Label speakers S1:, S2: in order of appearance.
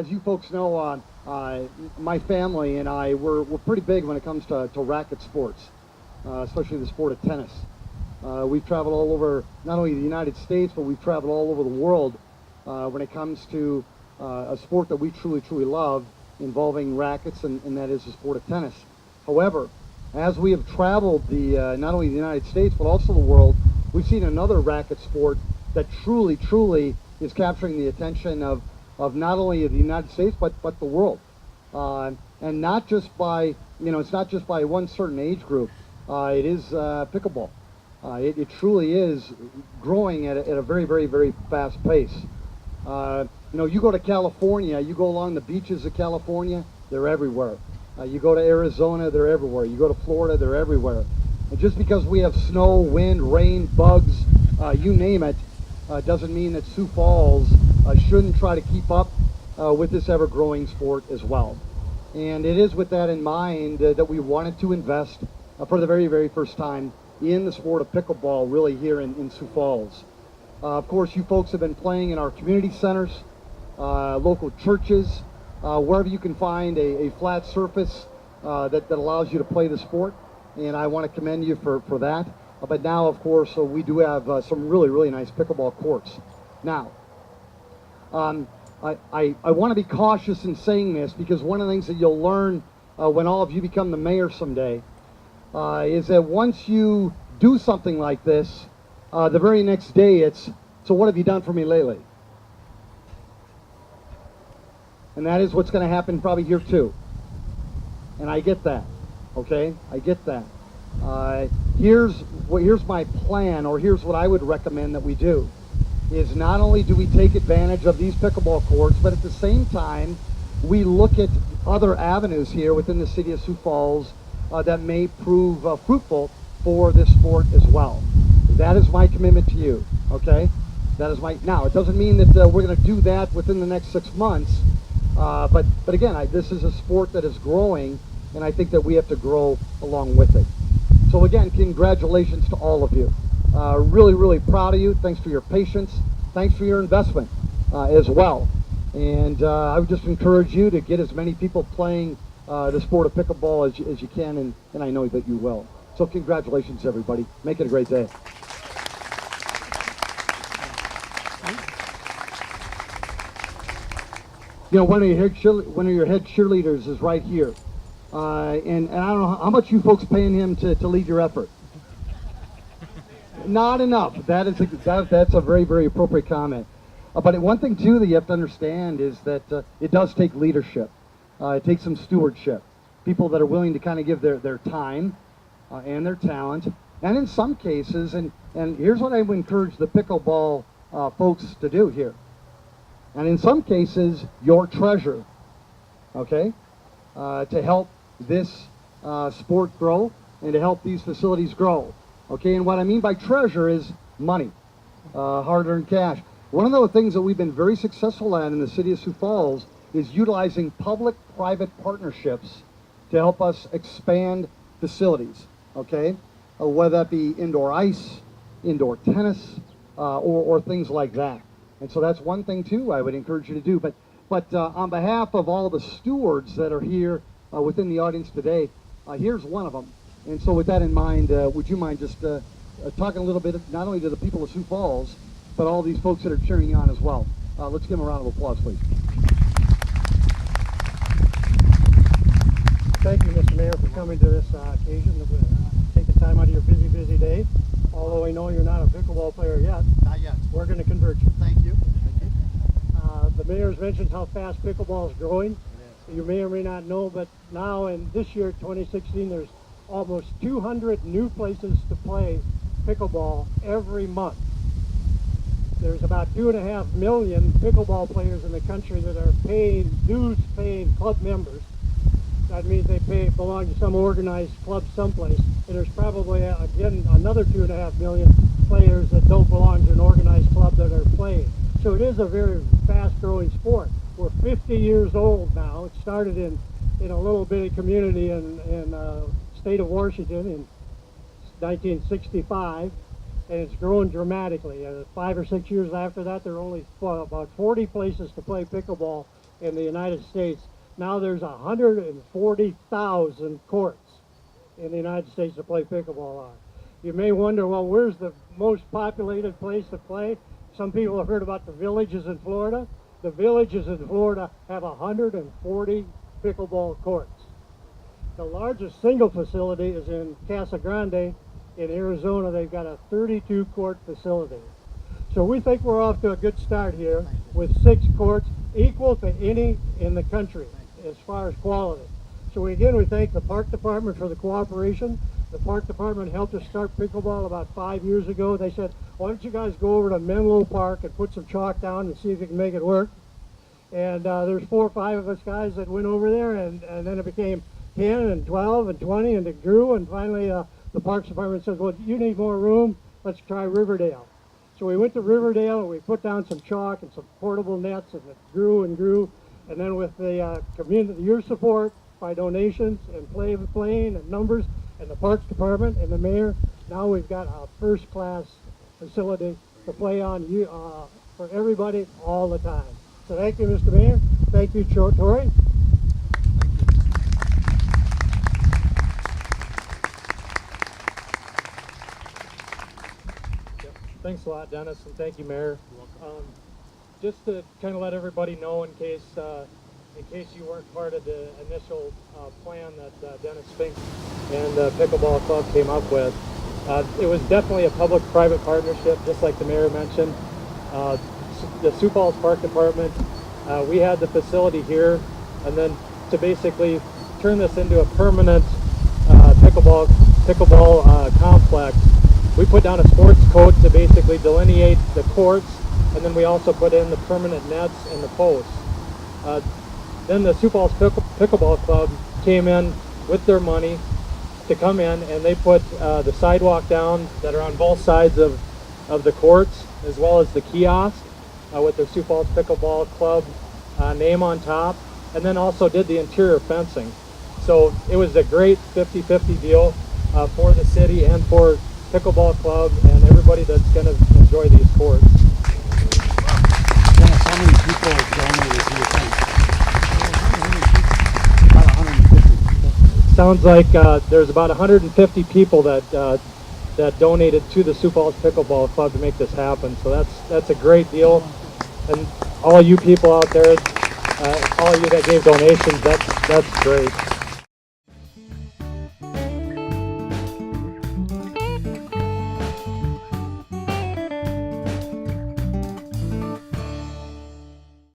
S1: as you folks know, my family and I, we're pretty big when it comes to racket sports, especially the sport of tennis. We've traveled all over, not only the United States, but we've traveled all over the world when it comes to a sport that we truly, truly love, involving rackets, and that is the sport of tennis. However, as we have traveled not only the United States, but also the world, we've seen another racket sport that truly, truly is capturing the attention of not only the United States, but the world. And not just by, it's not just by one certain age group. It is pickleball. It truly is growing at a very, very, very fast pace. You go to California, you go along the beaches of California, they're everywhere. You go to Arizona, they're everywhere. You go to Florida, they're everywhere. And just because we have snow, wind, rain, bugs, you name it, doesn't mean that Sioux Falls shouldn't try to keep up with this ever-growing sport as well. And it is with that in mind that we wanted to invest for the very, very first time in the sport of pickleball, really here in Sioux Falls. Of course, you folks have been playing in our community centers, local churches, wherever you can find a flat surface that allows you to play the sport, and I want to commend you for that. But now, of course, we do have some really, really nice pickleball courts. Now, I want to be cautious in saying this, because one of the things that you'll learn when all of you become the mayor someday is that once you do something like this, the very next day it's, so what have you done for me lately? And that is what's going to happen probably here too. And I get that, okay? I get that. Here's my plan, or here's what I would recommend that we do, is not only do we take advantage of these pickleball courts, but at the same time, we look at other avenues here within the city of Sioux Falls that may prove fruitful for this sport as well. That is my commitment to you, okay? That is now, it doesn't mean that we're going to do that within the next 6 months, but again, this is a sport that is growing, and I think that we have to grow along with it. So again, congratulations to all of you. Really, really proud of you. Thanks for your patience. Thanks for your investment as well. And I would just encourage you to get as many people playing the sport of pickleball as you can, and I know that you will. So congratulations, everybody. Make it a great day. One of your head cheerleaders is right here. And I don't know how much you folks paying him to lead your effort. Not enough. That's a very, very appropriate comment. But one thing too that you have to understand is that it does take leadership. It takes some stewardship. People that are willing to kind of give their time and their talent, and in some cases, and here's what I would encourage the pickleball folks to do here. And in some cases, your treasure, okay, to help this sport grow and to help these facilities grow. Okay, and what I mean by treasure is money, hard-earned cash. One of the things that we've been very successful at in the city of Sioux Falls is utilizing public-private partnerships to help us expand facilities, okay? Whether that be indoor ice, indoor tennis, or things like that. And so that's one thing, too, I would encourage you to do. But on behalf of all the stewards that are here within the audience today, here's one of them. And so with that in mind, would you mind just talking a little bit, not only to the people of Sioux Falls, but all these folks that are cheering you on as well. Let's give them a round of applause, please.
S2: Thank you, Mr. Mayor, for coming to this occasion. Taking time out of your busy, busy day. Although I know you're not a pickleball player yet.
S1: Not yet.
S2: We're going to convert you.
S1: Thank you. Thank you.
S2: The mayor's mentioned how fast pickleball is growing. You may or may not know, but now in this year, 2016, there's almost 200 new places to play pickleball every month. There's about 2.5 million pickleball players in the country that are dues-paying club members. That means they belong to some organized club someplace. And there's probably, again, another 2.5 million players that don't belong to an organized club that are playing. So it is a very fast-growing sport. We're 50 years old now. It started in a little bitty community in state of Washington in 1965, and it's grown dramatically. 5 or 6 years after that, there are only about 40 places to play pickleball in the United States. Now there's 140,000 courts in the United States to play pickleball on. You may wonder, well, where's the most populated place to play? Some people have heard about the villages in Florida. The villages in Florida have 140 pickleball courts. The largest single facility is in Casa Grande in Arizona. They've got a 32-court facility. So we think we're off to a good start here with 6 courts, equal to any in the country as far as quality. So again, we thank the Park Department for the cooperation. The Park Department helped us start pickleball about 5 years ago. They said, why don't you guys go over to Menlo Park and put some chalk down and see if you can make it work. And there's 4 or 5 of us guys that went over there, and then it became 10 and 12 and 20, and it grew, and finally the Parks Department says, well, you need more room, let's try Riverdale. So we went to Riverdale, and we put down some chalk and some portable nets, and it grew and grew. And then with the community, your support by donations and playing and numbers, and the Parks Department and the mayor, now we've got a first-class facility to play on for everybody all the time. So thank you, Mr. Mayor. Thank you, Tori.
S3: Thanks a lot, Dennis, and thank you, Mayor. Just to kind of let everybody know, in case you weren't part of the initial plan that Dennis Fink and the Pickleball Club came up with, it was definitely a public-private partnership, just like the Mayor mentioned. The Sioux Falls Park Department, we had the facility here, and then to basically turn this into a permanent pickleball complex, we put down a sports coat to basically delineate the courts, and then we also put in the permanent nets and the posts. Then the Sioux Falls Pickleball Club came in with their money to come in, and they put the sidewalk down that are on both sides of the courts, as well as the kiosk with their Sioux Falls Pickleball Club name on top, and then also did the interior fencing. So it was a great 50-50 deal for the city and for Pickleball Club and everybody that's going to enjoy these courts.
S1: Dennis, how many people have donated to your thing? About 150.
S3: Sounds like there's about 150 people that donated to the Sioux Falls Pickleball Club to make this happen. So that's a great deal. And all you people out there, all you that gave donations, that's great.